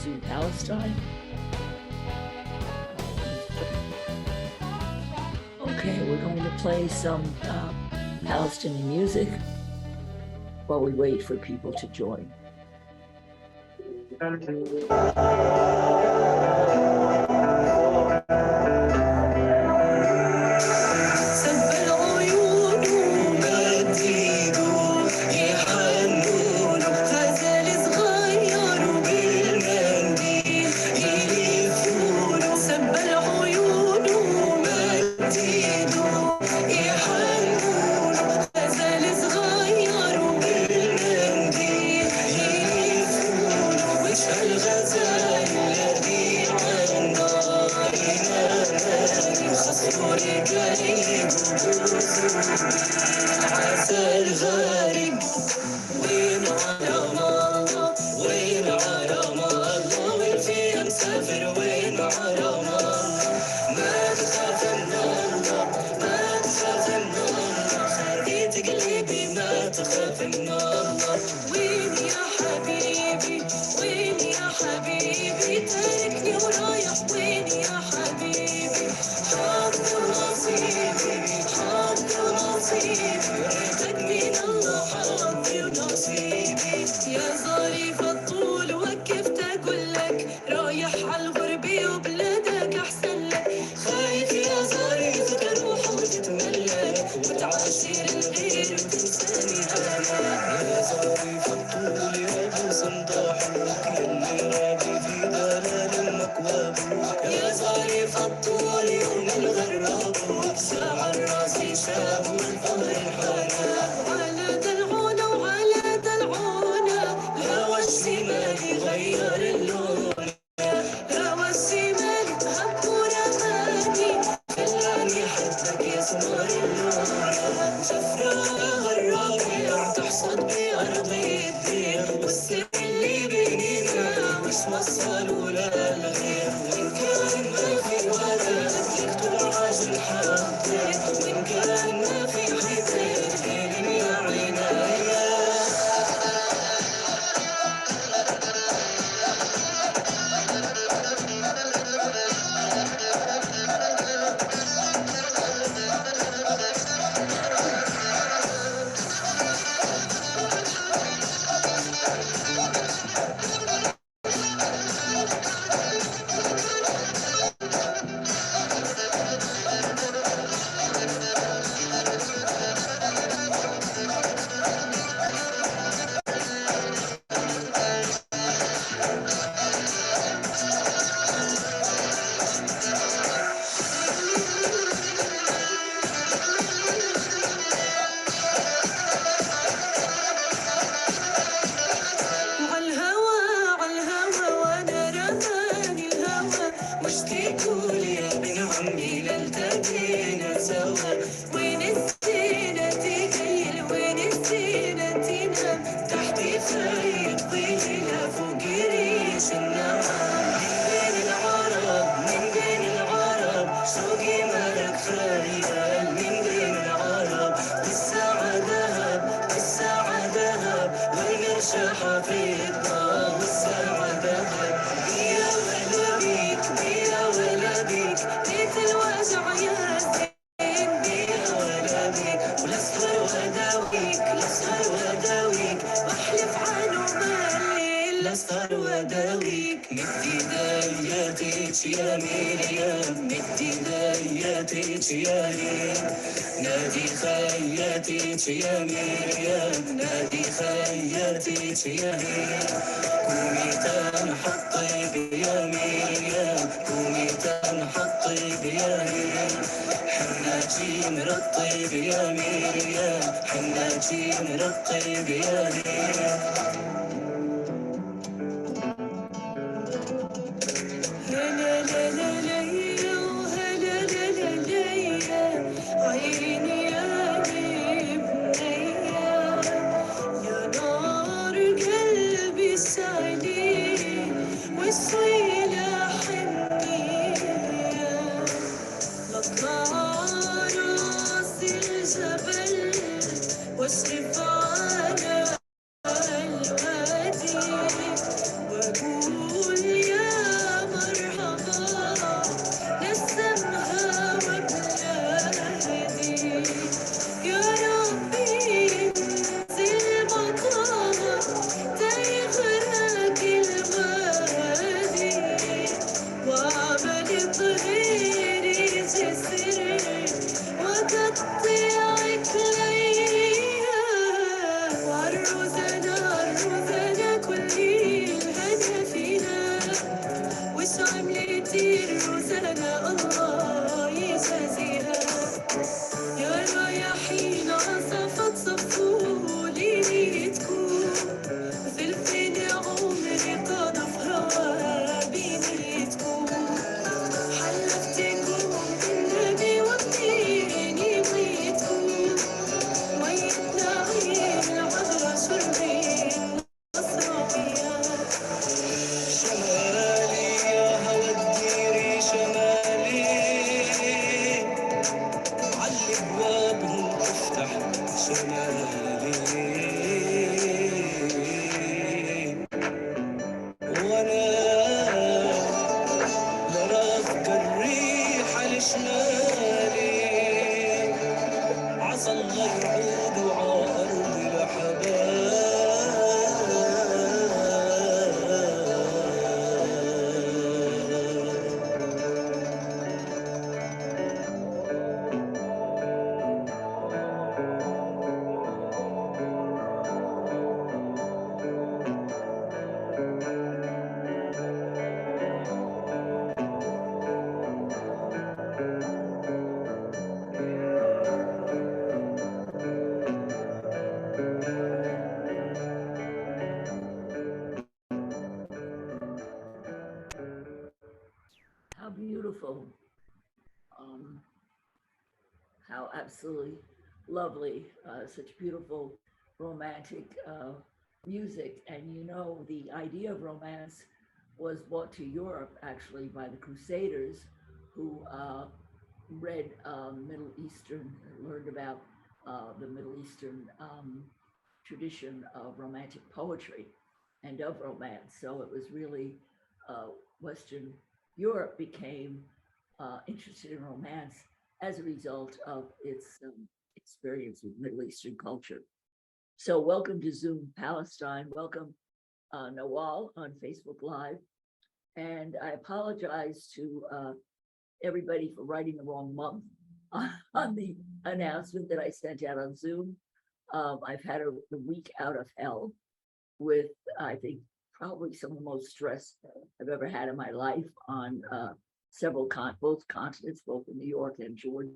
to Palestine. Okay, we're going to play some Palestinian music while we wait for people to join. وأقول How beautiful. Um, how absolutely lovely. Such beautiful romantic music. And you know, the idea of romance was brought to Europe actually by the Crusaders, who read Middle Eastern, learned about the Middle Eastern tradition of romantic poetry and of romance. So it was really Western Europe became interested in romance as a result of its experience with Middle Eastern culture. So welcome to Zoom Palestine. Welcome Nawal on Facebook Live. And I apologize to everybody for writing the wrong month on the announcement that I sent out on Zoom. I've had a week out of hell with, I think, probably some of the most stress I've ever had in my life on both continents, both in New York and Jordan.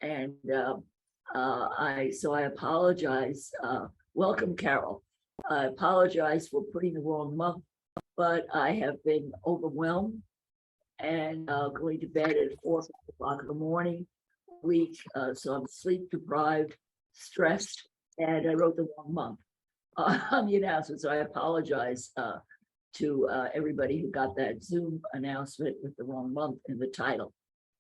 And so I apologize. Welcome, Carole. I apologize for putting the wrong month, but I have been overwhelmed and going to bed at 4 o'clock in the morning week. So I'm sleep deprived, stressed, and I wrote the wrong month on the announcement. So I apologize to everybody who got that Zoom announcement with the wrong month in the title.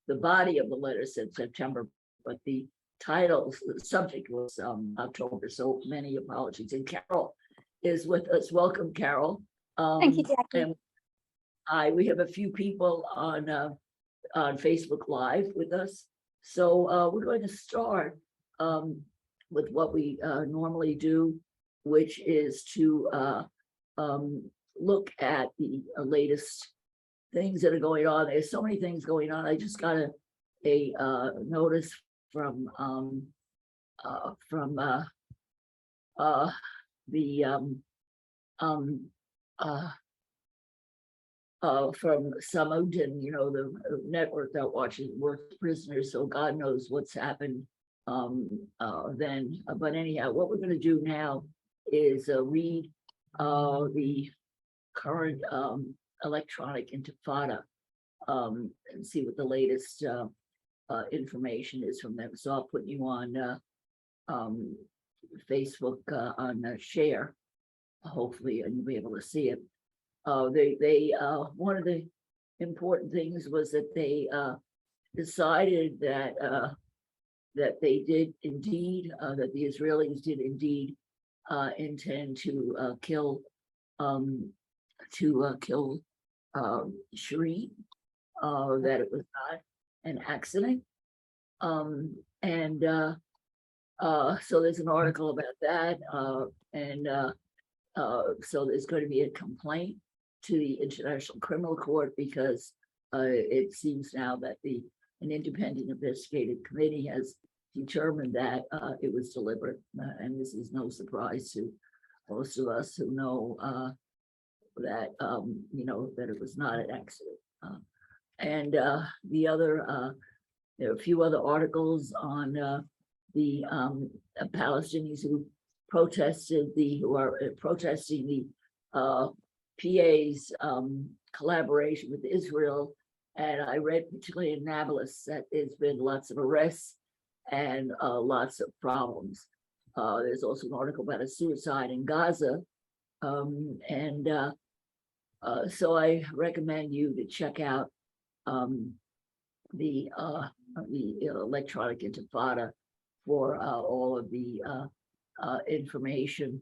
The body of the letter said September, but the title, the subject was October. So many apologies. And Carole is with us. Welcome, Carole. Thank you, Jackie. And we have a few people on Facebook Live with us. So we're going to start with what we normally do, which is to look at the latest things that are going on. There's so many things going on. I just got a notice from from Samudin, you know, the network that watches work prisoners. So God knows what's happened then. But anyhow, what we're going to do now is read the current Electronic Intifada and see what the latest information is from them. So I'll put you on Facebook on share, hopefully, and you'll be able to see it. They one of the important things was that they decided that that they did indeed, that the Israelis did indeed intend to kill Shireen, that it was not an accident. So there's an article about that, so there's going to be a complaint to the International Criminal Court because it seems now that an independent investigative committee has determined that it was deliberate, and this is no surprise to most of us who know that you know that it was not an accident. The other, there are a few other articles on the Palestinians who are protesting the PA's collaboration with Israel. And I read particularly in Nablus that there's been lots of arrests and lots of problems. There's also an article about a suicide in Gaza. So I recommend you to check out the Electronic Intifada for all of the information.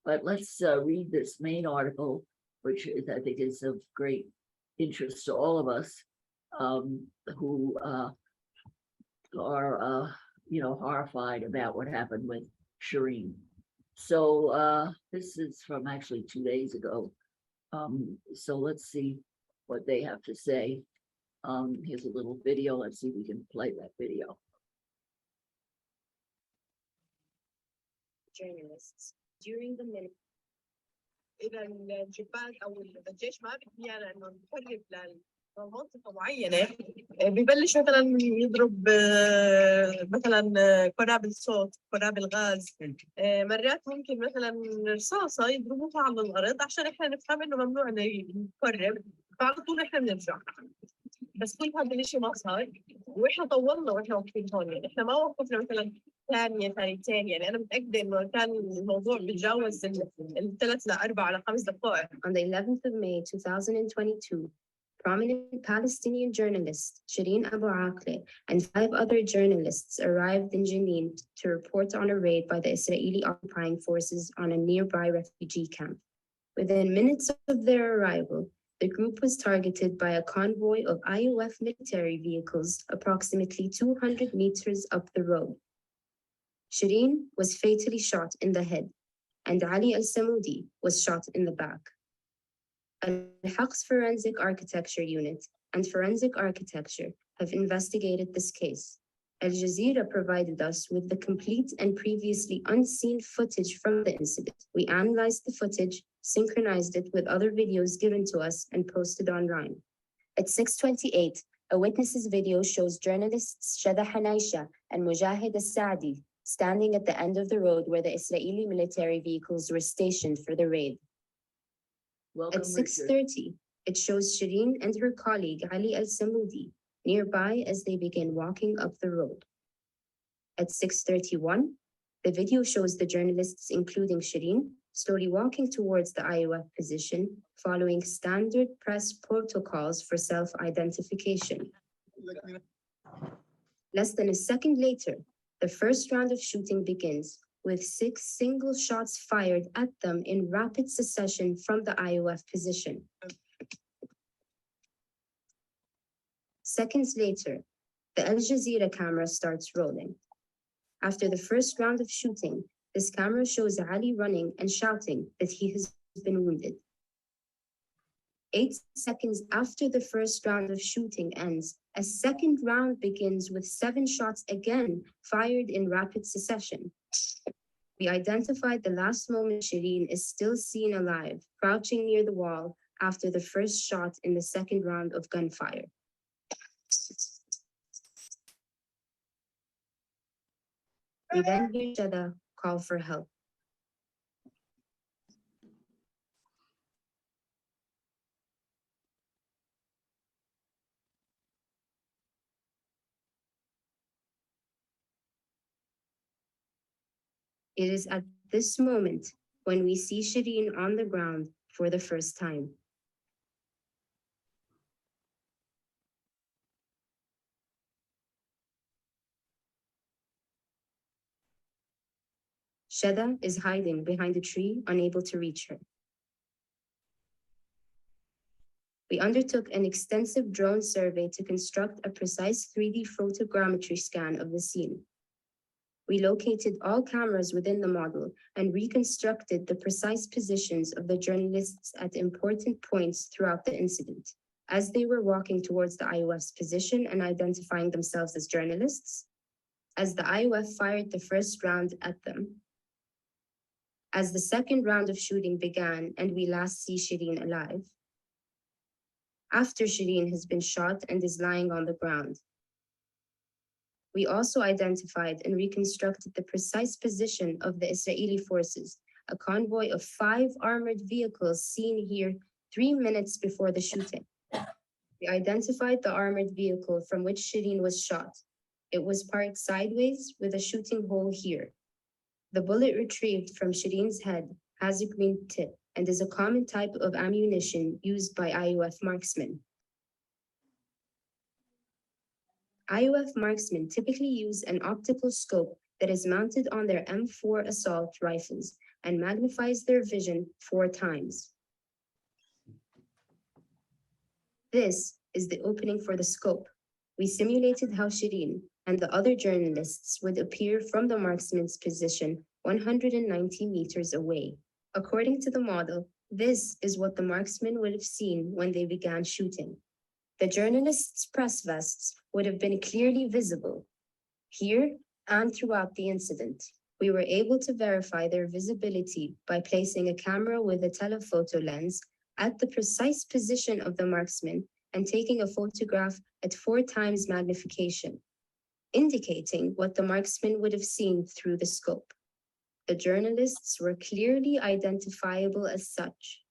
But let's read this main article, which is, I think is of great interest to all of us who are, horrified about what happened with Shireen. So this is from actually 2 days ago. So let's see what they have to say. Here's a little video. Let's see if we can play that video. Journalists during the minute. إذا الجبال أو الجيش ما بدنا إنه نقرب لمنطقة معينة ببلش مثلا يضرب مثلا قنابل صوت، قنابل غاز، مرات ممكن مثلا رصاصة يضربوها على الأرض عشان إحنا نفهم إنه ممنوع نقرب، فعلى طول إحنا بنرجع. بس كل هذا الشيء ما صار واحنا طولنا واحنا واقفين هون، يعني احنا ما وقفنا مثلا ثانيه ثانيتين، يعني انا متاكده انه كان الموضوع بيتجاوز الثلاث لاربع لخمس دقائق. On the 11th of May 2022, prominent Palestinian journalist Shireen Abu Akleh and 5 other journalists arrived in Jenin to report on a raid by the Israeli occupying forces on a nearby refugee camp. Within minutes of their arrival, the group was targeted by a convoy of IOF military vehicles approximately 200 meters up the road. Shireen was fatally shot in the head, and Ali al-Samoudi was shot in the back. Al-Haq's Forensic Architecture Unit and Forensic Architecture have investigated this case. Al Jazeera provided us with the complete and previously unseen footage from the incident. We analyzed the footage, synchronized it with other videos given to us, and posted online. At 6:28, a witness's video shows journalists Shada Hanaisha and Mujahid al-Saadi standing at the end of the road where the Israeli military vehicles were stationed for the raid. Welcome, At 6:30, it shows Shireen and her colleague Ali al-Samoudi nearby as they begin walking up the road. At 6:31, the video shows the journalists, including Shireen, slowly walking towards the IOF position, following standard press protocols for self-identification. Less than a second later, the first round of shooting begins, with 6 single shots fired at them in rapid succession from the IOF position. Seconds later, the Al Jazeera camera starts rolling. After the first round of shooting, this camera shows Ali running and shouting that he has been wounded. 8 seconds after the first round of shooting ends, a second round begins with 7 shots again fired in rapid succession. We identified the last moment Shireen is still seen alive, crouching near the wall after the first shot in the second round of gunfire. We then hear Shada call for help. It is at this moment when we see Shireen on the ground for the first time. Shada is hiding behind a tree, unable to reach her. We undertook an extensive drone survey to construct a precise 3D photogrammetry scan of the scene. We located all cameras within the model and reconstructed the precise positions of the journalists at important points throughout the incident. As they were walking towards the IOF's position and identifying themselves as journalists, as the IOF fired the first round at them, as the second round of shooting began and we last see Shireen alive, after Shireen has been shot and is lying on the ground. We also identified and reconstructed the precise position of the Israeli forces, a convoy of 5 armored vehicles seen here 3 minutes before the shooting. We identified the armored vehicle from which Shireen was shot. It was parked sideways with a shooting hole here. The bullet retrieved from Shireen's head has a green tip and is a common type of ammunition used by IOF marksmen. IOF marksmen typically use an optical scope that is mounted on their M4 assault rifles and magnifies their vision 4 times. This is the opening for the scope. We simulated how Shireen and the other journalists would appear from the marksman's position 190 meters away. According to the model, this is what the marksman would have seen when they began shooting. The journalists' press vests would have been clearly visible here and throughout the incident. We were able to verify their visibility by placing a camera with a telephoto lens at the precise position of the marksman and taking a photograph at 4 times magnification, indicating what the marksman would have seen through the scope. The journalists were clearly identifiable as such.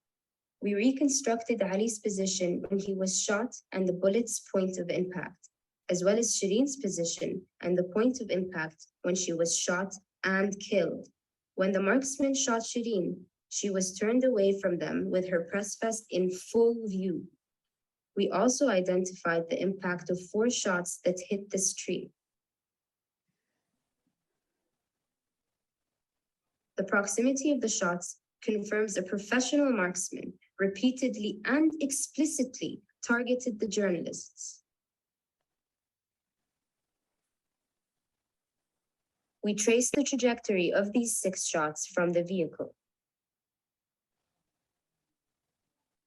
We reconstructed Ali's position when he was shot and the bullet's point of impact, as well as Shireen's position and the point of impact when she was shot and killed. When the marksman shot Shireen, she was turned away from them with her press vest in full view. We also identified the impact of 4 shots that hit this tree. The proximity of the shots confirms a professional marksman repeatedly and explicitly targeted the journalists. We traced the trajectory of these 6 shots from the vehicle.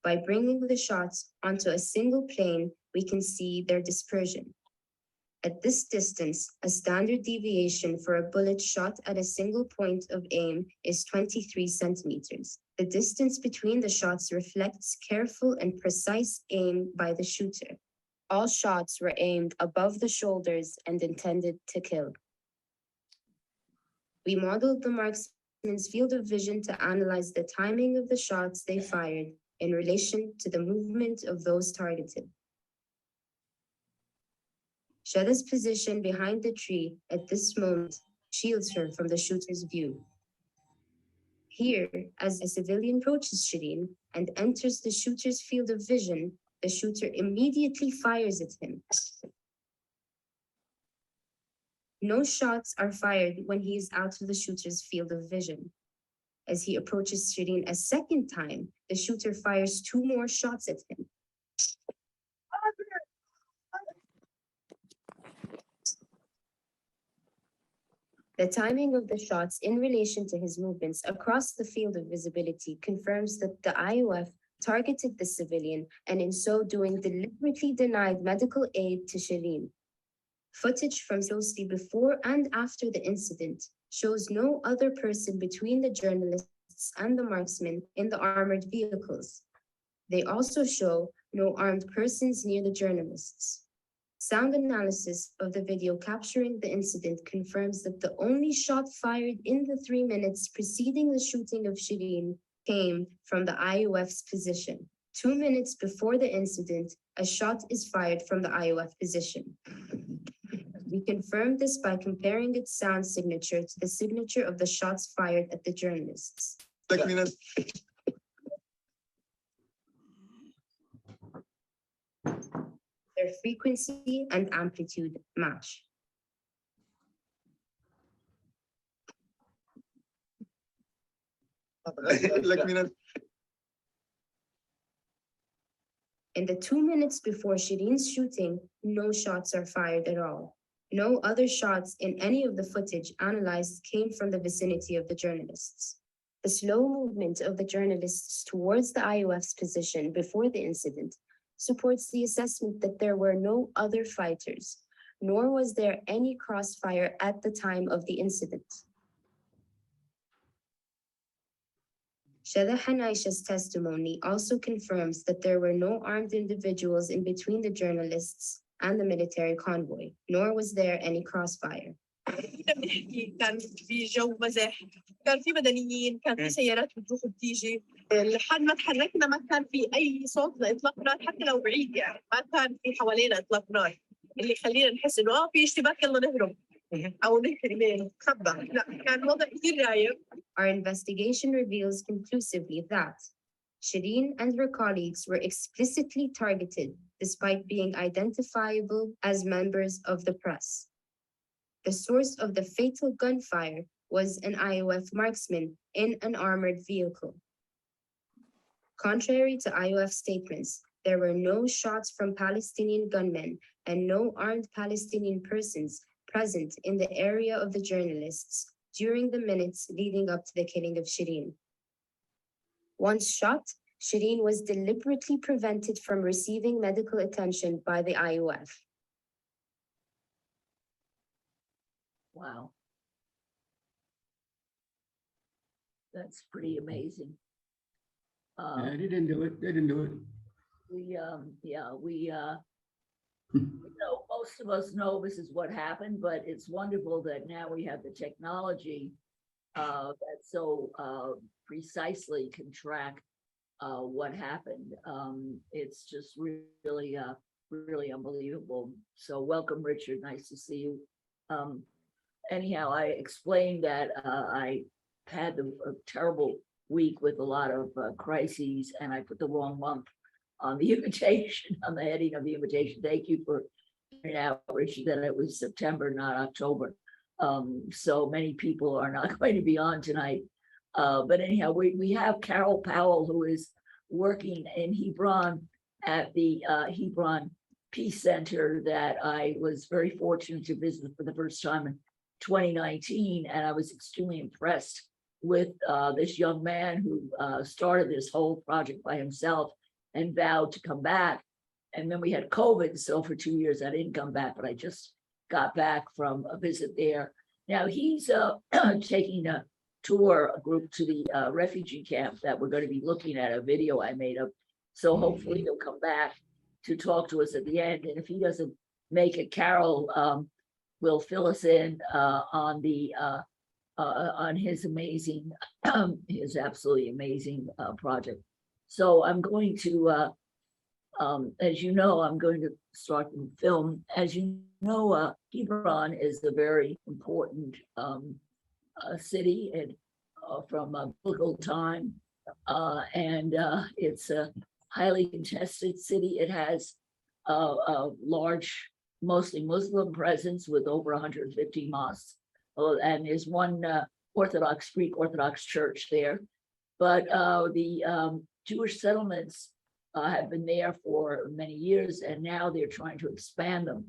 By bringing the shots onto a single plane, we can see their dispersion. At this distance, a standard deviation for a bullet shot at a single point of aim is 23 centimeters. The distance between the shots reflects careful and precise aim by the shooter. All shots were aimed above the shoulders and intended to kill. We modeled the marksman's field of vision to analyze the timing of the shots they fired in relation to the movement of those targeted. Shada's position behind the tree at this moment shields her from the shooter's view. Here, as a civilian approaches Shireen and enters the shooter's field of vision, the shooter immediately fires at him. No shots are fired when he is out of the shooter's field of vision. As he approaches Shireen a second time, the shooter fires 2 more shots at him. The timing of the shots in relation to his movements across the field of visibility confirms that the IOF targeted the civilian and in so doing deliberately denied medical aid to Shireen. Footage from closely before and after the incident shows no other person between the journalists and the marksmen in the armored vehicles. They also show no armed persons near the journalists. Sound analysis of the video capturing the incident confirms that the only shot fired in the 3 minutes preceding the shooting of Shireen came from the IOF's position. 2 minutes before the incident, a shot is fired from the IOF position. We confirmed this by comparing its sound signature to the signature of the shots fired at the journalists. Their frequency and amplitude match. In the 2 minutes before Shireen's shooting, no shots are fired at all. No other shots in any of the footage analyzed came from the vicinity of the journalists. The slow movement of the journalists towards the IOF's position before the incident supports the assessment that there were no other fighters, nor was there any crossfire at the time of the incident. Shada Hanaisha's testimony also confirms that there were no armed individuals in between the journalists and the military convoy, nor was there any crossfire. كان في جو مزاح، كان في مدنيين، كان في سيارات بتروح وبتيجي، لحد ما تحركنا ما كان في أي صوت لإطلاق نار حتى لو بعيد، يعني ما كان في حوالينا إطلاق نار اللي يخلينا نحس إنه في اشتباك يلا نهرب أو نتخبى. لا، كان وضع كثير رايق. Our investigation reveals conclusively that Shireen and her colleagues were explicitly targeted despite being identifiable as members of the press. The source of the fatal gunfire was an IOF marksman in an armored vehicle. Contrary to IOF statements, there were no shots from Palestinian gunmen and no armed Palestinian persons present in the area of the journalists during the minutes leading up to the killing of Shireen. Once shot, Shireen was deliberately prevented from receiving medical attention by the IOF. Wow. That's pretty amazing. Yeah, they didn't do it. They didn't do it. We know, most of us know this is what happened, but it's wonderful that now we have the technology that so precisely can track what happened. It's just really, really unbelievable. So welcome, Richard. Nice to see you. Anyhow, I explained that I had a terrible week with a lot of crises, and I put the wrong month on the invitation, on the heading of the invitation. Thank you for pointing out, Richard, that it was September, not October. So many people are not going to be on tonight. But anyhow, we have Carole Powell, who is working in Hebron at the Hebron Peace Center that I was very fortunate to visit for the first time in 2019. And I was extremely impressed with this young man who started this whole project by himself and vowed to come back. And then we had COVID, so for 2 years I didn't come back, but I just got back from a visit there. Now he's taking a group to the refugee camp that we're going to be looking at a video I made of. So hopefully he'll come back to talk to us at the end. And if he doesn't make it, Carole will fill us in on his amazing, his absolutely amazing project. So I'm going to, as you know, I'm going to start the film. As you know, Hebron is a very important city and from a biblical time, and it's a highly contested city. It has a large, mostly Muslim presence with over 150 mosques, and there's one Greek Orthodox church there. But the Jewish settlements have been there for many years, and now they're trying to expand them.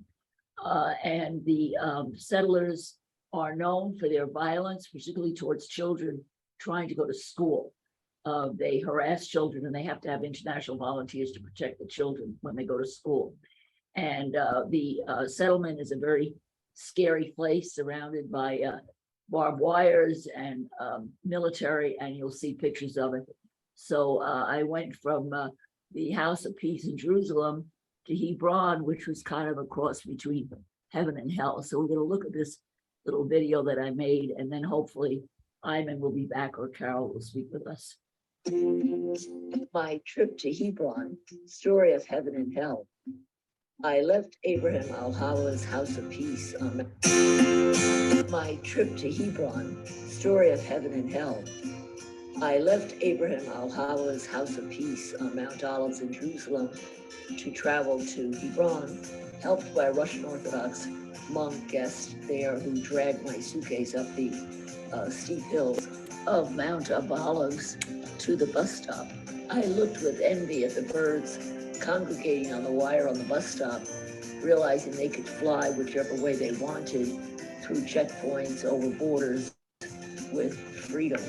And the settlers are known for their violence, particularly towards children trying to go to school. They harass children, and they have to have international volunteers to protect the children when they go to school. And the settlement is a very scary place surrounded by barbed wires and military, and you'll see pictures of it. So I went from the House of Peace in Jerusalem to Hebron, which was kind of a cross between heaven and hell. So we're going to look at this little video that I made, and then hopefully Ayman will be back, or Carole will speak with us. My trip to Hebron, story of heaven and hell. I left Abraham al-Hawwa's House of Peace on my trip to Hebron, story of heaven and hell. I left Abraham al-Hawwa's House of Peace on Mount Olives in Jerusalem to travel to Hebron, helped by a Russian Orthodox monk guest there who dragged my suitcase up the steep hills of Mount Olives to the bus stop. I looked with envy at the birds congregating on the wire on the bus stop, realizing they could fly whichever way they wanted through checkpoints, over borders with freedom.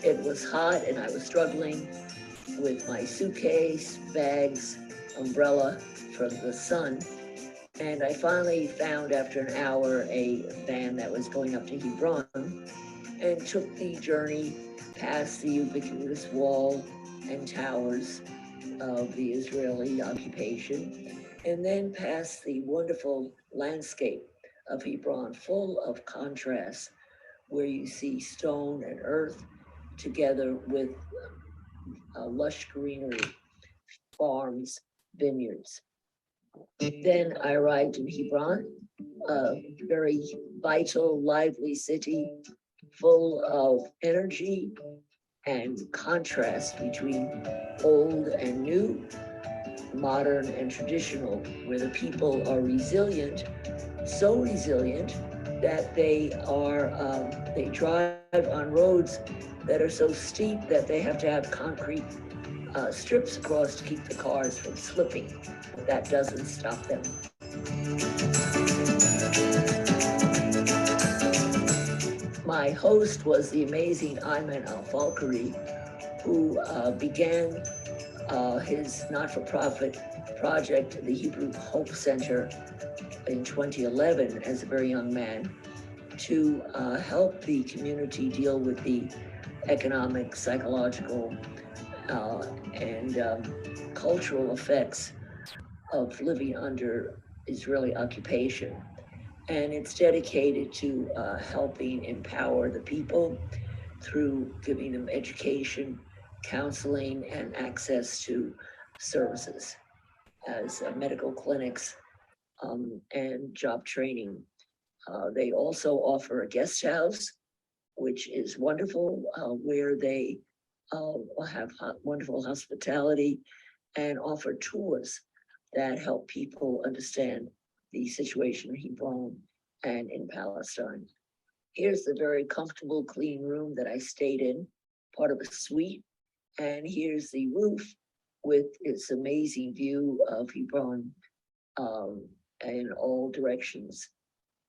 It was hot and I was struggling with my suitcase, bags, umbrella from the sun. And I finally found, after an hour, a van that was going up to Hebron, and took the journey past the ubiquitous wall and towers of the Israeli occupation, and then past the wonderful landscape of Hebron, full of contrasts, where you see stone and earth together with lush greenery, farms, vineyards. Then I arrived in Hebron, a very vital, lively city, full of energy and contrast between old and new, modern and traditional, where the people are resilient so resilient that they drive on roads that are so steep that they have to have concrete strips across to keep the cars from slipping. But that doesn't stop them. My host was the amazing Ayman Al-Falkari, who began his not-for-profit project, the Hebron Hope Center, in 2011 as a very young man, to help the community deal with the economic, psychological, and cultural effects of living under Israeli occupation. And it's dedicated to helping empower the people through giving them education, counseling, and access to services as medical clinics and job training. They also offer a guest house, which is wonderful, where they have wonderful hospitality and offer tours that help people understand the situation in Hebron and in Palestine. Here's the very comfortable, clean room that I stayed in, part of a suite. And here's the roof with its amazing view of Hebron in all directions.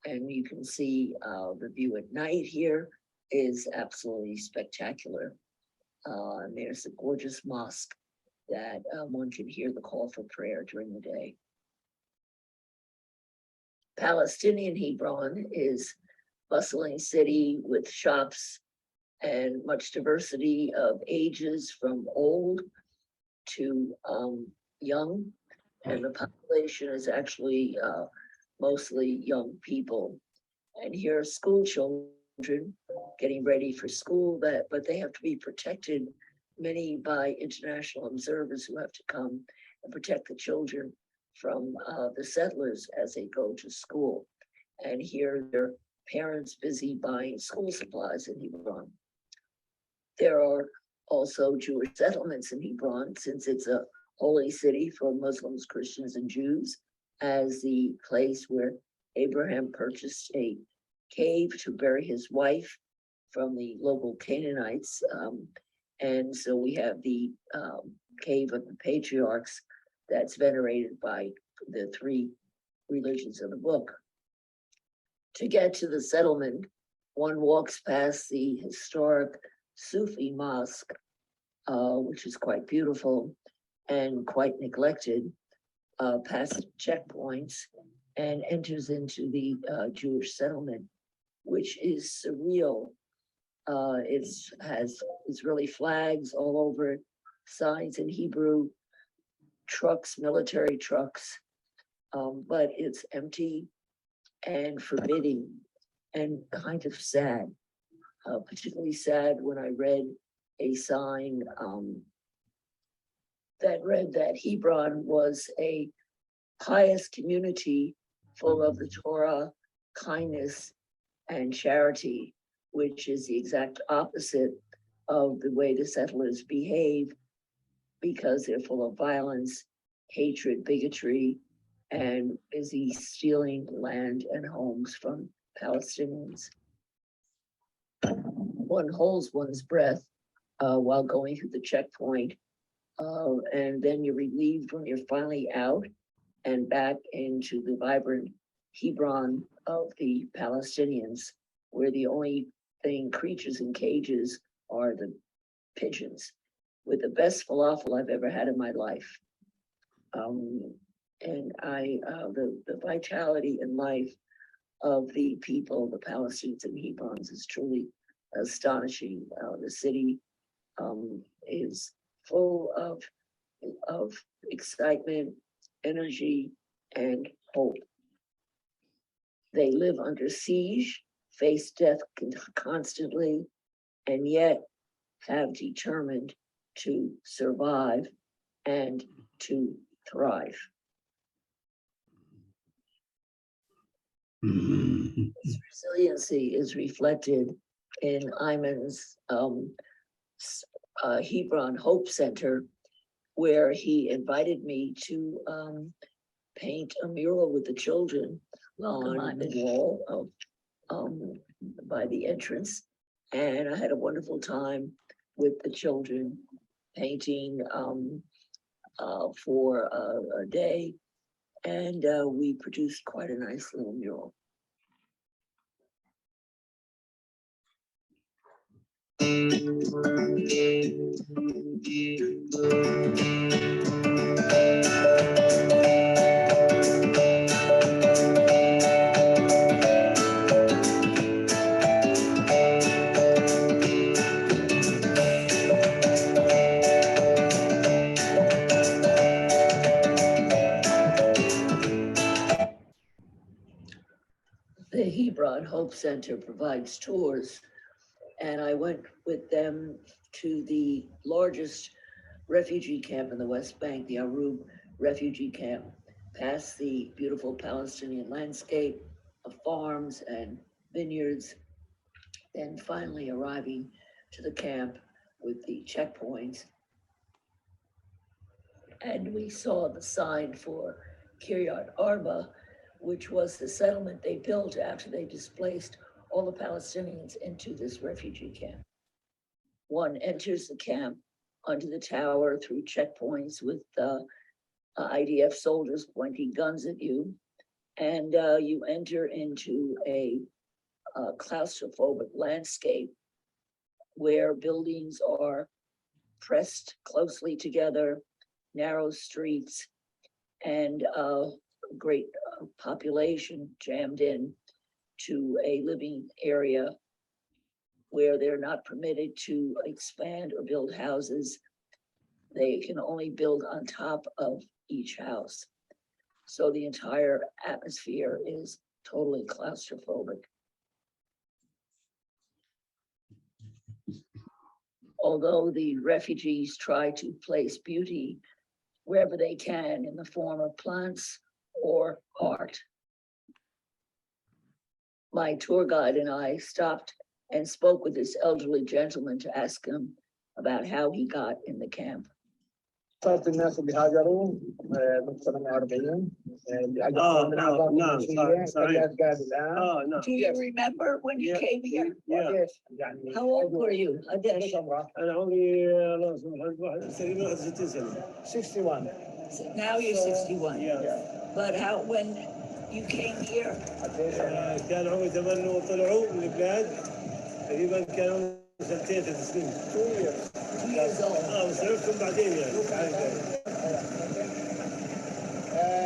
And you can see the view at night here is absolutely spectacular. And there's a gorgeous mosque that one can hear the call for prayer during the day. Palestinian Hebron is a bustling city with shops and much diversity of ages from old to young. And the population is actually mostly young people. And here are school children getting ready for school, but they have to be protected, many by international observers who have to come and protect the children from the settlers as they go to school. And here their parents busy buying school supplies in Hebron. There are also Jewish settlements in Hebron, since it's a holy city for Muslims, Christians, and Jews, as the place where Abraham purchased a cave to bury his wife from the local Canaanites. And so we have the cave of the Patriarchs that's venerated by the three religions of the book. To get to the settlement, one walks past the historic Sufi mosque, which is quite beautiful and quite neglected, past pcheckpoints, and enters into the Jewish settlement, which is surreal. It's has Israeli flags all over it, signs in Hebrew, trucks, military trucks, but it's empty and forbidding and kind of sad. Particularly sad when I read a sign that read that Hebron was a pious community full of the Torah, kindness, and charity, which is the exact opposite of the way the settlers behave, because they're full of violence, hatred, bigotry, and busy stealing land and homes from Palestinians. One holds one's breath while going through the checkpoint, and then you're relieved when you're finally out and back into the vibrant Hebron of the Palestinians, where the only creatures in cages are the pigeons, with the best falafel I've ever had in my life. And the vitality and life of the people, the Palestinians and Hebrons, is truly astonishing. The city is full of excitement, energy, and hope. They live under siege, face death constantly, and yet have determined to survive and to thrive. This resiliency is reflected in Ayman's Hebron Hope Center, where he invited me to paint a mural with the children welcome on the wall of, by the entrance. And I had a wonderful time with the children painting for a day. And we produced quite a nice little mural. The Hebron Hope Center provides tours, and I went with them to the largest refugee camp in the West Bank, the Arroub Refugee Camp, past the beautiful Palestinian landscape of farms and vineyards, then finally arriving to the camp with the checkpoints. And we saw the sign for Kiryat Arba, which was the settlement they built after they displaced all the Palestinians into this refugee camp. One enters the camp onto the tower through checkpoints with IDF soldiers pointing guns at you, and you enter into a claustrophobic landscape where buildings are pressed closely together, narrow streets, and great population jammed in to a living area where they're not permitted to expand or build houses. They can only build on top of each house. So the entire atmosphere is totally claustrophobic. Although the refugees try to place beauty wherever they can in the form of plants or art. My tour guide and I stopped and spoke with this elderly gentleman to ask him about how he got in the camp. صارت الناس اللي هاجروا من 48 اللي اجوا من اعضاء المنشيه كلها قاعد الان. Do you remember when you came here? ليش؟ يعني How old were you? ليش عمرك؟ انا عمري الله يسامحك تقريبا 61 سنه. 61. So now you're 61. But how, when you came here? كان عمري 8 وطلعوا من البلاد تقريبا كانوا سنتين 3 سنين. 2 years. 2 years old. بس عرفتهم بعدين يعني.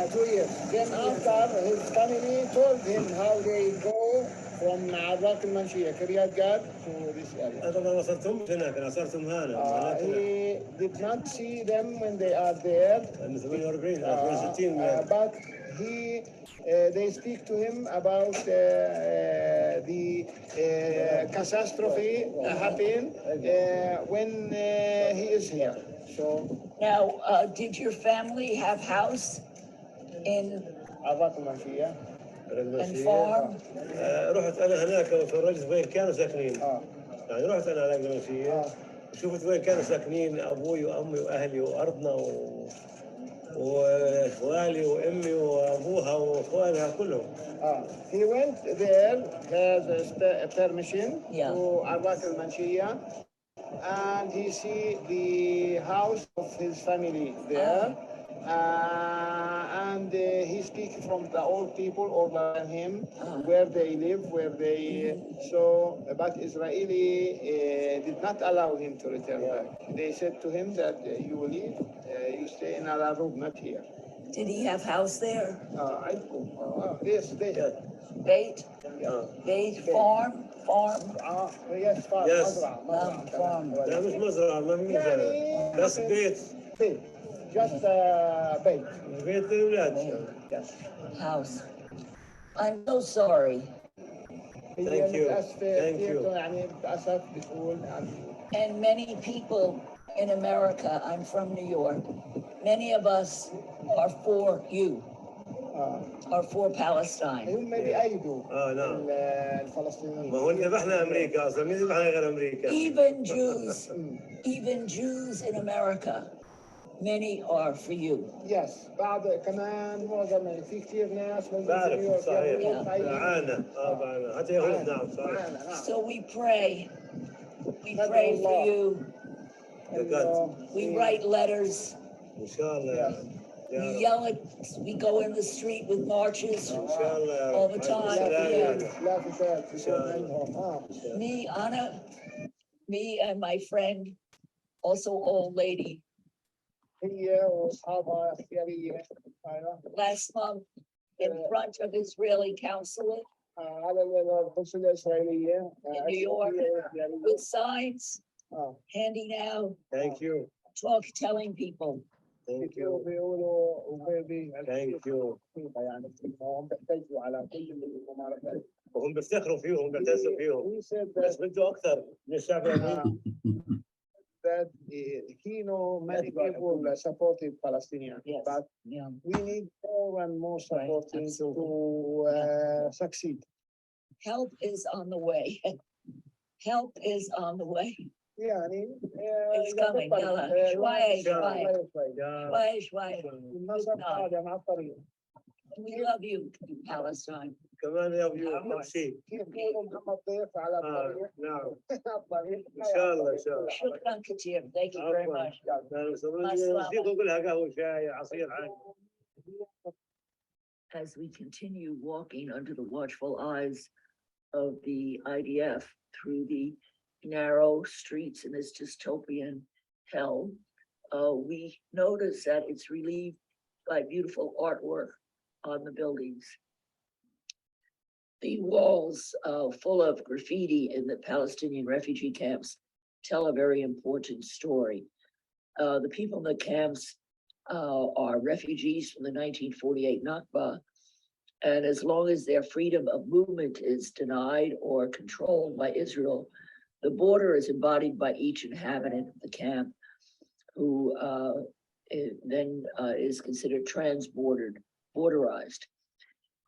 2 years. Then after his family told him how they go from عراق المنشية كريات قاد to this area. أنا ما وصلتهم هناك أنا صرتهم هنا. He did not see them when they are there. 48 but they speak to him about the catastrophe happened when he is here. So Now, did your family have house in عراق المنشية and farm? رحت أنا هناك وتفرجت وين كانوا ساكنين. يعني رحت أنا على المنشية شفت وين كانوا ساكنين أبوي وأمي وأهلي وأرضنا وإخوالي وأمي وأبوها وإخوانها كلهم. He went there, has a permission to Arbat al-Manshiyah, and he see the house of his family there. And he speaks from the old people older than him, where they live, where they but Israeli did not allow him to return back. They said to him that you will leave, you stay in Arroub, not here. Did he have house there? Yes, they had. Bait? Bait, farm? Yes, farm. Yes. Farm. لا مش مزرعة ما في مزرعة بس بيت. Just bait. بيت للأولاد. House. I'm so sorry. Thank you. Thank you. And many people in America, I'm from New York, many of us are for you, are for Palestine. هم بيأيدوا نعم. الفلسطينيين. ما هو ذبحنا أمريكا أصلا مين ذبحنا غير أمريكا؟ Even Jews in America many are for you. Yes. بعض كمان معظم يعني في كثير ناس من بعرف نيويورك صحيح يهود طيب. معانا معانا حتى يهود نعم صحيح So we pray for you. We write letters. إن شاء الله We yell it. We go in the street with marches إن شاء الله all the time. لا فساد في شيء عندهم Me, Anna, me and my friend, also old lady, هي واصحابها اختياريه last month in front of Israeli consulate على القنصليه الاسرائيليه in New York with signs handing out, Thank you. telling people. Thank you. Thank you. يعني هم بيحتجوا على كل الممارسات. وهم بيفتخروا فيهم بيعتزوا فيهم بس بده اكثر من الشعب اليهودي. That many people supported Palestinians, but we need more and more supporting to succeed. Help is on the way. Help is on the way. يعني It's coming. يلا. شوي شوي. النصر قادم على الطريق. We love you, Palestine. كمان يا شيء. كيف يقولوا محمد ضيف على الطريق؟ نعم. الطريق. إن شاء الله إن شاء الله. شكرا كثير. Thank you very much. كلها قهوة شاي عصير عادي. As we continue walking under the watchful eyes of the IDF through the narrow streets in this dystopian hell, we notice that it's relieved by beautiful artwork on the buildings. The walls full of graffiti in the Palestinian refugee camps tell a very important story. The people in the camps are refugees from the 1948 Nakba, and as long as their freedom of movement is denied or controlled by Israel, the border is embodied by each inhabitant of the camp, who then is considered borderized.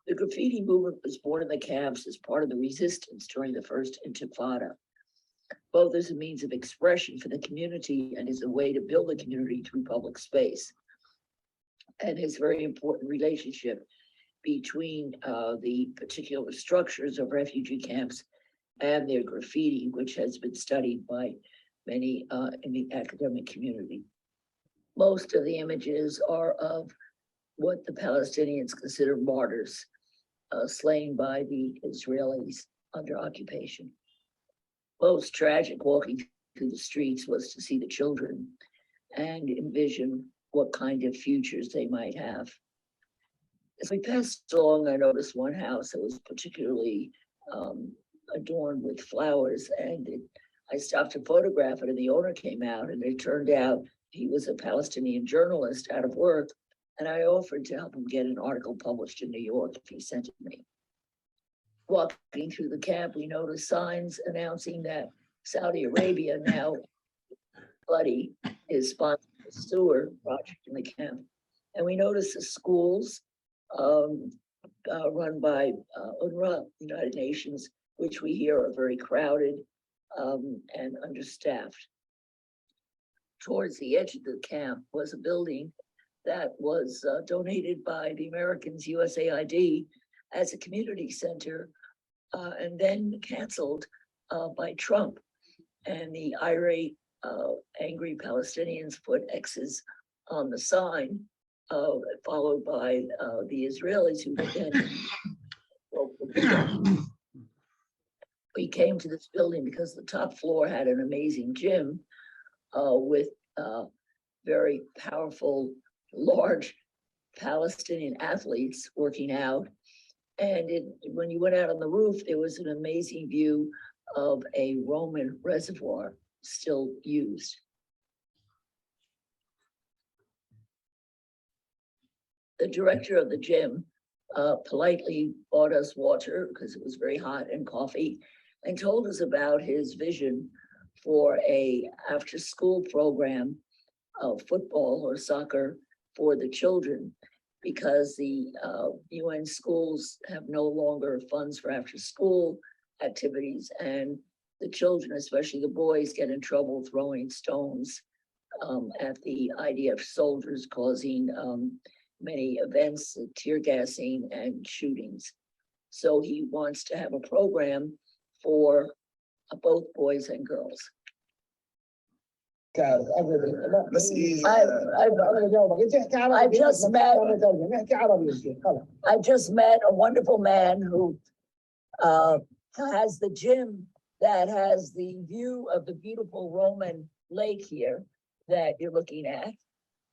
The graffiti movement was born in the camps as part of the resistance during the first Intifada, both as a means of expression for the community and as a way to build the community through public space. And his very important relationship between the particular structures of refugee camps and their graffiti, which has been studied by many in the academic community. Most of the images are of what the Palestinians consider martyrs, slain by the Israelis under occupation. Most tragic walking through the streets was to see the children and envision what kind of futures they might have. As we passed along, I noticed one house that was particularly adorned with flowers, and I stopped to photograph it, and the owner came out, and it turned out he was a Palestinian journalist out of work, and I offered to help him get an article published in New York if he sent it to me. Walking through the camp, we noticed signs announcing that Saudi Arabia, now bloody, is sponsoring a sewer project in the camp. And we noticed the schools run by UNRWA, United Nations, which we hear are very crowded and understaffed. Towards the edge of the camp was a building that was donated by the Americans, USAID, as a community center, and then canceled by Trump. And the irate, angry Palestinians put X's on the sign, followed by the Israelis who then broke the building. We came to this building because the top floor had an amazing gym with very powerful, large Palestinian athletes working out. And when you went out on the roof, there was an amazing view of a Roman reservoir still used. The director of the gym politely bought us water because it was very hot and coffee, and told us about his vision for a after-school program of football or soccer for the children, because the UN schools have no longer funds for after-school activities, and the children, especially the boys, get in trouble throwing stones at the IDF soldiers causing many events, tear gassing and shootings. So he wants to have a program for both boys and girls. بس I just met a wonderful man who has the gym that has the view of the beautiful Roman lake here that you're looking at.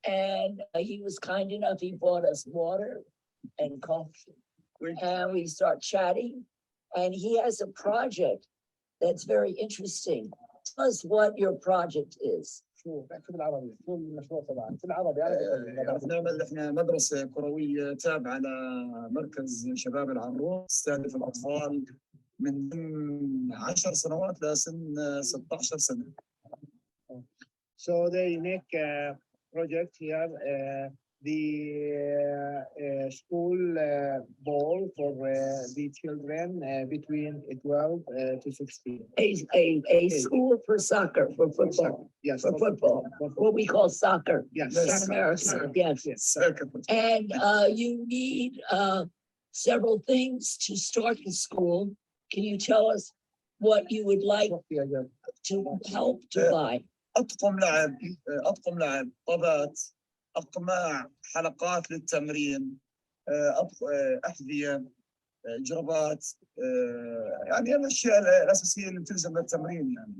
And he was kind enough, he bought us water and coffee. And we start chatting. And he has a project that's very interesting. Tell us what your project is. احنا مدرسة كروية تابعة لمركز شباب العروب تستهدف الأطفال من 10 سنوات لسن 16 سنة. So they make a project here, the school ball for the children between 12 to 16. A school for soccer, for football. Yes. For football, what we call soccer. Yes. In America, yes. And you need several things to start the school. Can you tell us what you would like to help to buy? أطقم لعب طابات أقماع حلقات للتمرين أحذية جرابات يعني الأشياء الأساسية اللي تلزم للتمرين يعني.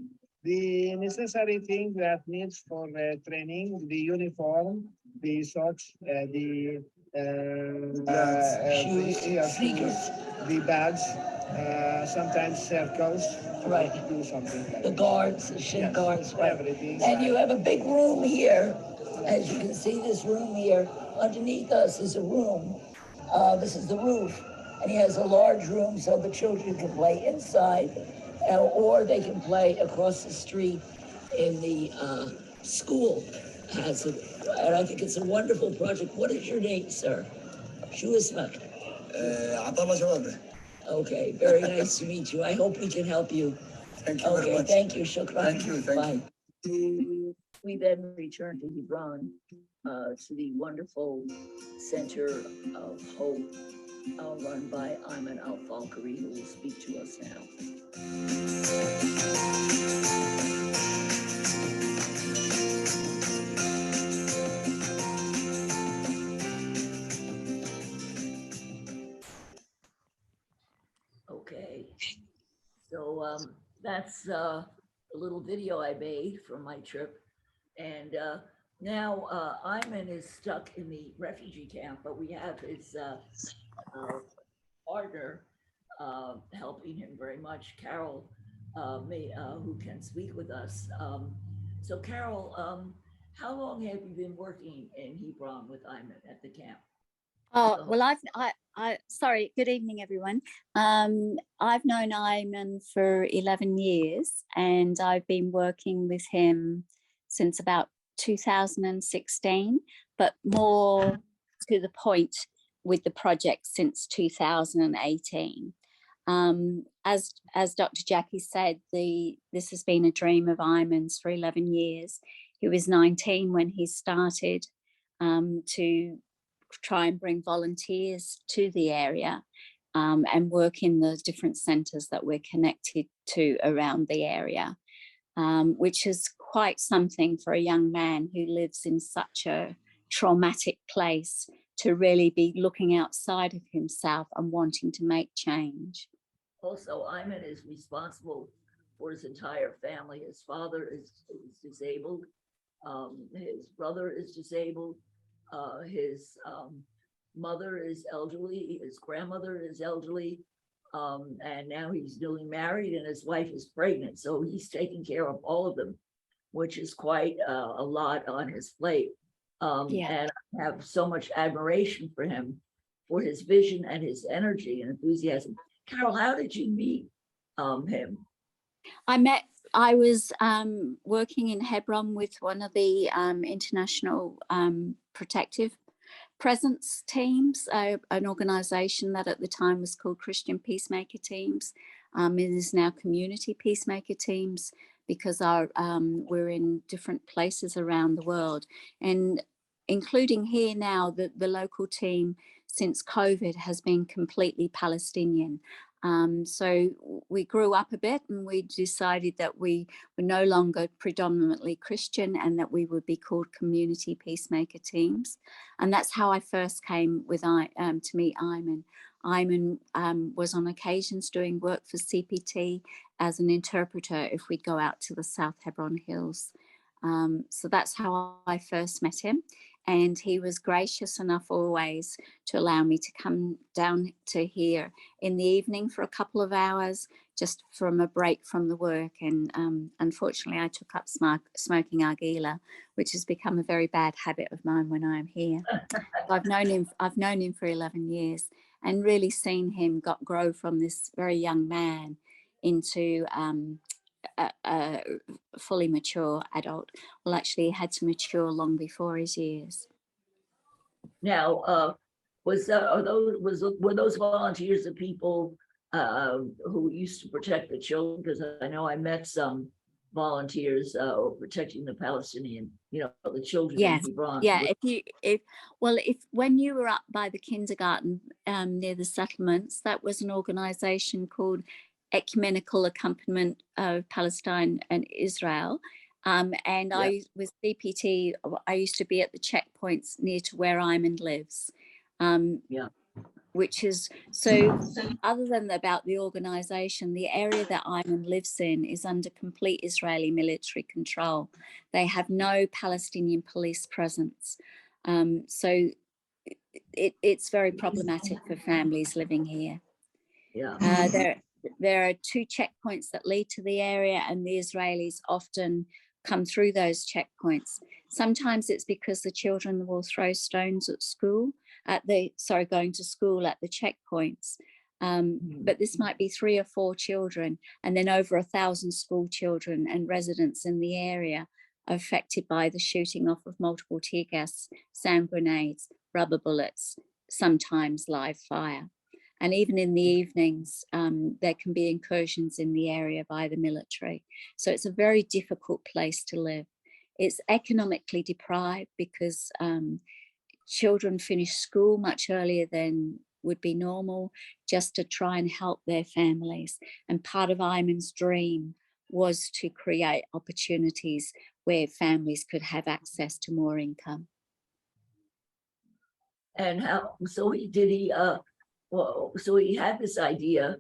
The necessary things that needs for training, the uniform, the socks, the sneakers, the bags, sometimes circles. Right. Do something like the guards, the shin guards, right? Everything. And you have a big room here. As you can see, this room here, underneath us is a room. This is the roof. And he has a large room so the children can play inside or they can play across the street in the school. Has it. And I think it's a wonderful project. What is your name, sir? Shu Ismak. عطا جوابه. Okay, very nice to meet you. I hope we can help you. Thank you very much. Thank you, shukran. Thank you. Bye. We then return to Hebron, to the wonderful Center of Hope, run by Ayman Al-Falkari, who will speak to us now. Okay, so that's a little video I made from my trip. And now Ayman is stuck in the refugee camp, but we have his partner helping him very much, Carole, who can speak with us. So Carole, how long have you been working in Hebron with Ayman at the camp? Oh, well, sorry, good evening, everyone. I've known Ayman for 11 years and I've been working with him since about 2016, but more to the point with the project since 2018. As Dr. Jackie said, this has been a dream of Ayman's for 11 years. He was 19 when he started to try and bring volunteers to the area and work in the different centres that we're connected to around the area, which is quite something for a young man who lives in such a traumatic place to really be looking outside of himself and wanting to make change. Also, Ayman is responsible for his entire family. His father is disabled. His brother is disabled. His mother is elderly. His grandmother is elderly. And now he's newly married and his wife is pregnant. So he's taking care of all of them, which is quite a lot on his plate. And I have so much admiration for him, for his vision and his energy and enthusiasm. Carole, how did you meet him? I was working in Hebron with one of the international protective presence teams, an organization that at the time was called Christian Peacemaker Teams. It is now Community Peacemaker Teams, because we're in different places around the world, and including here now, the local team since COVID has been completely Palestinian. So we grew up a bit and we decided that we were no longer predominantly Christian and that we would be called community peacemaker teams. And that's how I first came to meet Ayman. Ayman was on occasions doing work for CPT as an interpreter if we'd go out to the South Hebron Hills. So that's how I first met him. And he was gracious enough always to allow me to come down to here in the evening for a couple of hours, just from a break from the work. And unfortunately, I took up smoking argila, which has become a very bad habit of mine when I'm here. I've known him for 11 years and really seen him grow from this very young man into a fully mature adult. Well, actually, he had to mature long before his years. Now, were those volunteers the people who used to protect the children? Because I know I met some volunteers protecting the Palestinian, the children. Yes, in Hebron. yeah. If when you were up by the kindergarten near the settlements, that was an organisation called Ecumenical Accompaniment of Palestine and Israel. And yeah. I with CPT, I used to be at the checkpoints near to where Ayman lives. Which is, so other than about the organisation, the area that Ayman lives in is under complete Israeli military control. They have no Palestinian police presence. So it's very problematic for families living here. Yeah. There are 2 checkpoints that lead to the area, and the Israelis often come through those checkpoints. Sometimes it's because the children will throw stones at school, going to school at the checkpoints. But this might be 3 or 4 children, and then over 1,000 school children and residents in the area are affected by the shooting off of multiple tear gas, sound grenades, rubber bullets, sometimes live fire. And even in the evenings, there can be incursions in the area by the military. So it's a very difficult place to live. It's economically deprived because children finish school much earlier than would be normal, just to try and help their families. And part of Ayman's dream was to create opportunities where families could have access to more income. And so he had this idea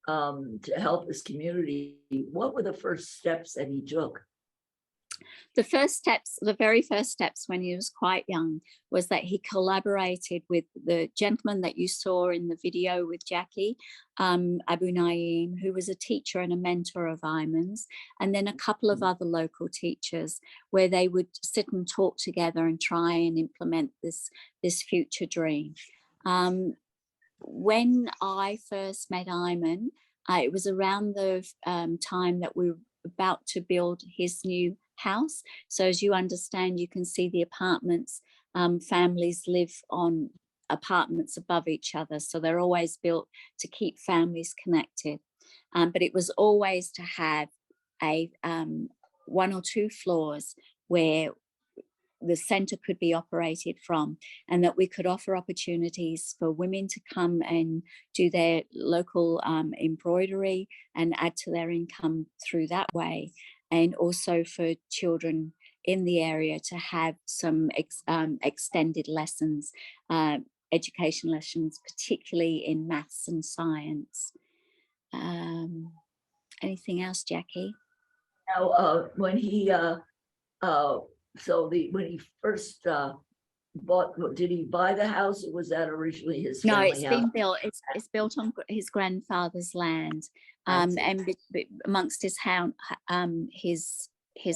to help his community. What were the first steps that he took? The very first steps when he was quite young was that he collaborated with the gentleman that you saw in the video with Jackie, Abu Naim, who was a teacher and a mentor of Ayman's, and then a couple of other local teachers, where they would sit and talk together and try and implement this future dream. When I first met Ayman, it was around the time that we were about to build his new house. So as you understand, you can see the apartments. Families live on apartments above each other, so they're always built to keep families connected. But it was always to have a 1 or 2 floors where the centre could be operated from, and that we could offer opportunities for women to come and do their local embroidery and add to their income through that way, and also for children in the area to have some extended lessons, education lessons, particularly in maths and science. Anything else, Jackie? Now, when he first bought, did he buy the house, or was that originally his family house? No, it's been built. It's built on his grandfather's land, and amongst his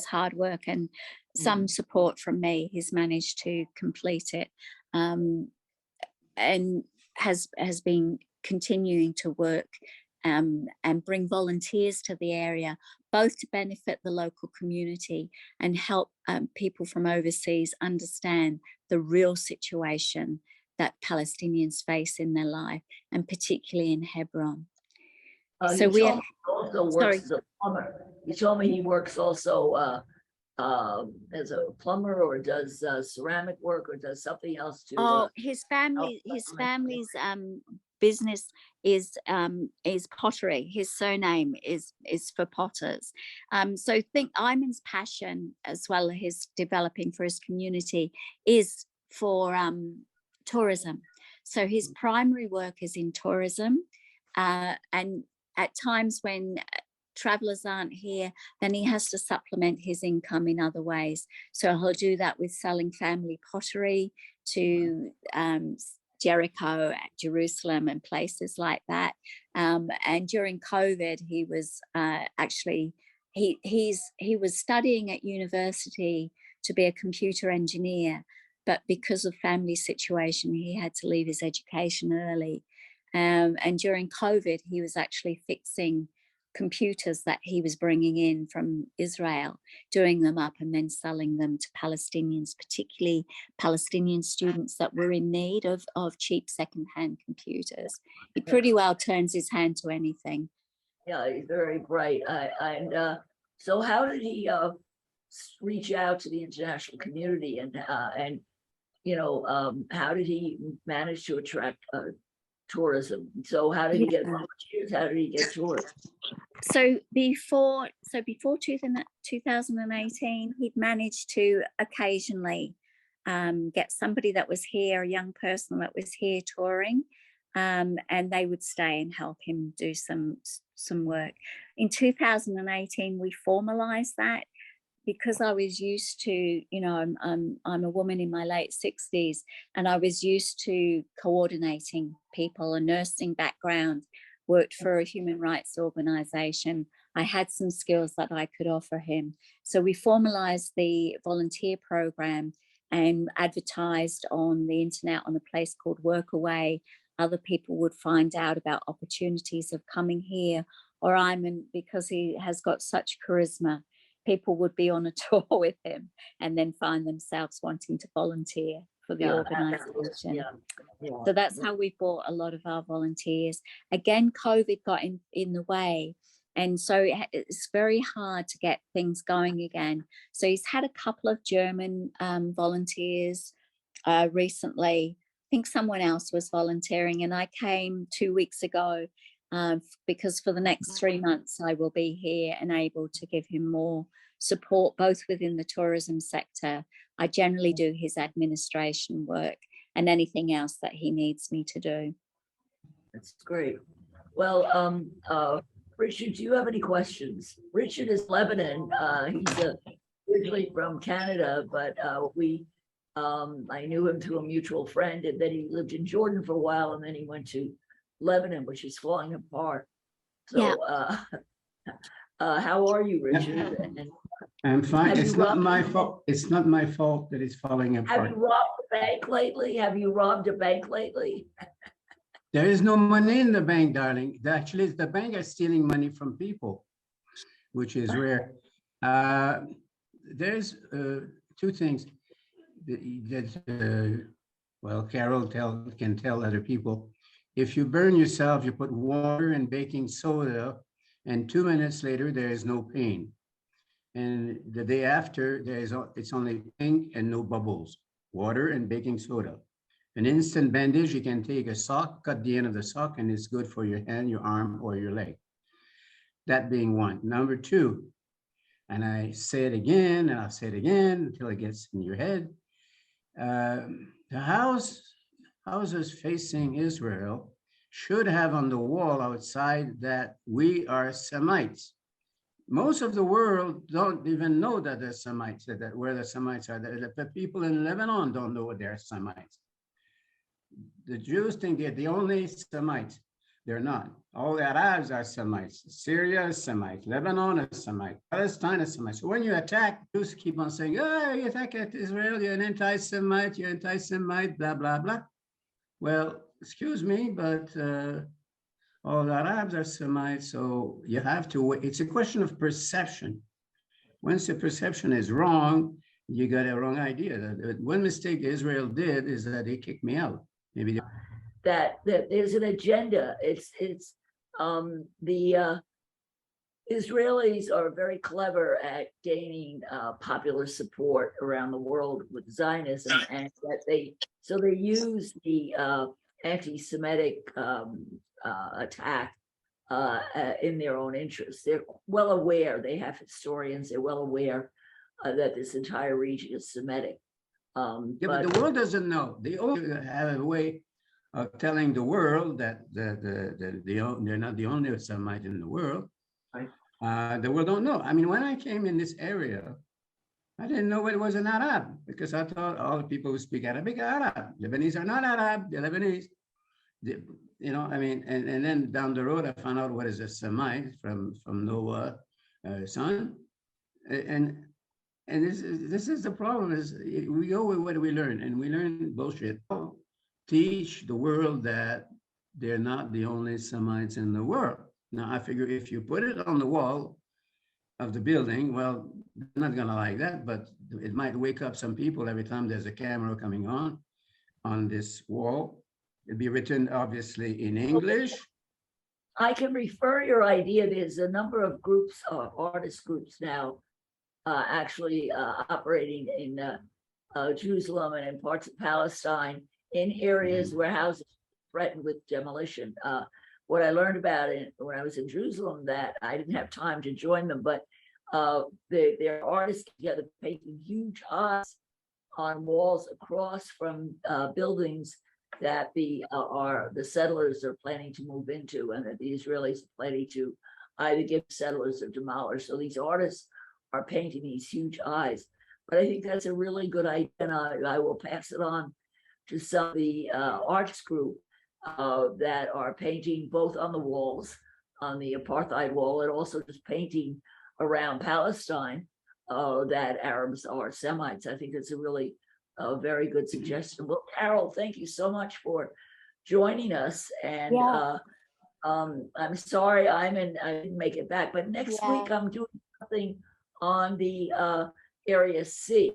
hard work and some support from me, he's managed to complete it, and has been continuing to work and bring volunteers to the area, both to benefit the local community and help people from overseas understand the real situation that Palestinians face in their life, and particularly in Hebron. So we also works as a plumber. he told me he works also as a plumber, or does ceramic work, or does something else to Oh, his help family's business is pottery. His surname is for potters. So think Ayman's passion, as well as his developing for his community, is for tourism. So his primary work is in tourism, and at times when travelers aren't here, then he has to supplement his income in other ways. So he'll do that with selling family pottery to Jericho, Jerusalem, and places like that. And during COVID, he was actually he was studying at university to be a computer engineer, but because of family situation, he had to leave his education early. And during COVID, he was actually fixing computers that he was bringing in from Israel, doing them up and then selling them to Palestinians, particularly Palestinian students that were in need of cheap secondhand computers. He pretty well turns his hand to anything. Yeah, he's very bright. So how did he reach out to the international community, and how did he manage to attract tourism? So how did he get volunteers? How did he get tourists? So before 2018, he'd managed to occasionally get somebody that was here, a young person that was here touring, and they would stay and help him do some work. In 2018, we formalized that, because I was used to, I'm a woman in my late 60s, and I was used to coordinating people, a nursing background, worked for a human rights organization. I had some skills that I could offer him. So we formalized the volunteer program and advertised on the internet on a place called Workaway. Other people would find out about opportunities of coming here, or Ayman, because he has got such charisma, people would be on a tour with him and then find themselves wanting to volunteer for the organization. So that's how we brought a lot of our volunteers. Again, COVID got in the way. And so it's very hard to get things going again. So he's had a couple of German volunteers recently. I think someone else was volunteering, and I came 2 weeks ago because for the next 3 months I will be here and able to give him more support, both within the tourism sector. I generally do his administration work and anything else that he needs me to do. That's great. Well, Richard, do you have any questions? Richard is Lebanon. He's originally from Canada, but I knew him through a mutual friend, and then he lived in Jordan for a while, and then he went to Lebanon, which is falling apart. So, how are you, Richard? And I'm fine. It's not my fault. It's not my fault that it's falling apart. have you robbed a bank lately? Have you robbed a bank lately? There is no money in the bank, darling. Actually, the bank is stealing money from people, which is rare. There's two things that well, Carole can tell other people. If you burn yourself, you put water and baking soda, and 2 minutes later, there is no pain. And the day after, it's only pink and no bubbles, water and baking soda. An instant bandage, you can take a sock, cut the end of the sock, and it's good for your hand, your arm, or your leg. That being one. Number two, and I say it again, and I'll say it again until it gets in your head. The houses facing Israel should have on the wall outside that we are Semites. Most of the world don't even know that they're Semites, that where the Semites are. The people in Lebanon don't know what they're Semites. The Jews think they're the only Semites. They're not. All the Arabs are Semites. Syria is Semite. Lebanon is Semite. Palestine is Semite. So when you attack, Jews keep on saying, oh, you attack Israel, you're an anti-Semite, you're anti-Semite, blah, blah, blah. Well, excuse me, but all the Arabs are Semites, so you have to wait. It's a question of perception. Once the perception is wrong, you got a wrong idea. One mistake Israel did is that they kicked me out. Maybe that there's an agenda. It's Israelis are very clever at gaining popular support around the world with Zionism, and that they use the anti-Semitic attack in their own interests. They're well aware. They have historians. They're well aware that this entire region is Semitic. But the world doesn't know. They only have a way of telling the world that they're not the only Semite in the world. Right. The world don't know. I mean, when I came in this area, I didn't know it was an Arab, because I thought all the people who speak Arabic are Arab. Lebanese are not Arab, they're Lebanese. You know, I mean, and then down the road, I found out what is a Semite from Noah's son. And this is the problem, is we go with what we learn, and we learn bullshit. Teach the world that they're not the only Semites in the world. Now, I figure if you put it on the wall of the building, well, they're not gonna like that, but it might wake up some people every time there's a camera coming on this wall. It'll be written, obviously, in English. I can refer your idea. There's a number of groups, artist groups now, actually operating in Jerusalem and in parts of Palestine, in areas where houses are threatened with demolition. What I learned about it when I was in Jerusalem, that I didn't have time to join them, but there are artists together painting huge eyes on walls across from buildings that the settlers are planning to move into, and that the Israelis are planning to either give settlers or demolish. So these artists are painting these huge eyes. But I think that's a really good idea, and I will pass it on to some of the arts group that are painting both on the walls, on the apartheid wall, and also just painting around Palestine, that Arabs are Semites. I think it's a really very good suggestion. Well, Carole, thank you so much for joining us. And I'm sorry I didn't make it back, but next week I'm doing something on the Area C.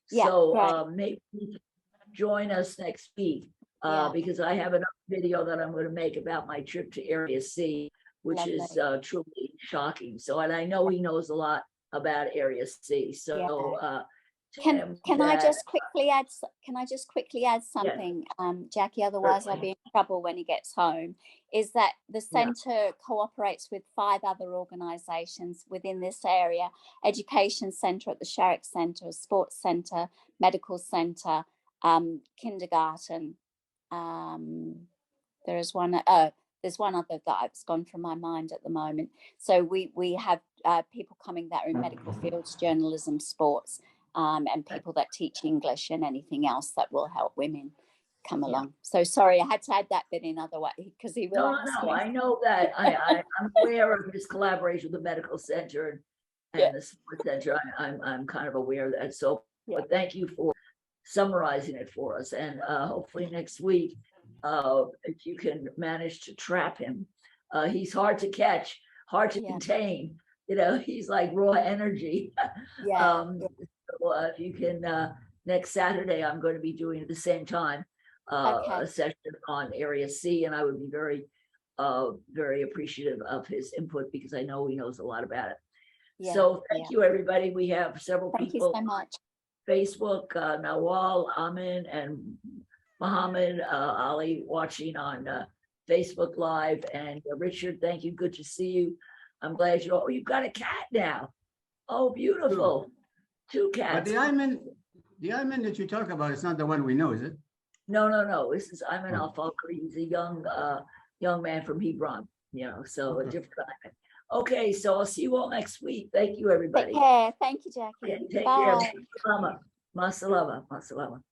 So maybe you can join us next week. Because I have another video that I'm going to make about my trip to Area C, which is truly shocking. So, and I know he knows a lot about Area C. So, can I just quickly add? Can I just quickly add something, Jackie? Otherwise, I'll be in trouble when he gets home. Is that the centre cooperates with 5 other organisations within this area: Education Centre at the Sharrock Centre, Sports Centre, Medical Centre, Kindergarten. There's one other that's gone from my mind at the moment. So we have people coming that are in medical fields, journalism, sports, and people that teach English and anything else that will help women come along. So sorry, I had to add that bit in, otherwise, because he will. No, I know that. I'm aware of his collaboration with the medical center and the sports center. I'm kind of aware of that. So, but thank you for summarizing it for us, and hopefully next week, if you can manage to trap him. He's hard to catch, hard to contain. You know, he's like raw energy. So if you can, next Saturday, I'm going to be doing at the same time a session on Area C, and I would be very, very appreciative of his input, because I know he knows a lot about it. So thank you, everybody. We have several people. Thank you so much. Facebook, Nawal, Amin, and Mohammed Ali watching on Facebook Live. And Richard, thank you. Good to see you. I'm glad you've got a cat now. Oh, beautiful. 2 cats. But the Ayman that you talk about, it's not the one we know, is it? No. This is Ayman Al-Falkri. He's a young man from Hebron, so a different Ayman. Okay, so I'll see you all next week. Thank you, everybody. Take care. Thank you, Jackie. Take Bye. care. Masalama. Masalama.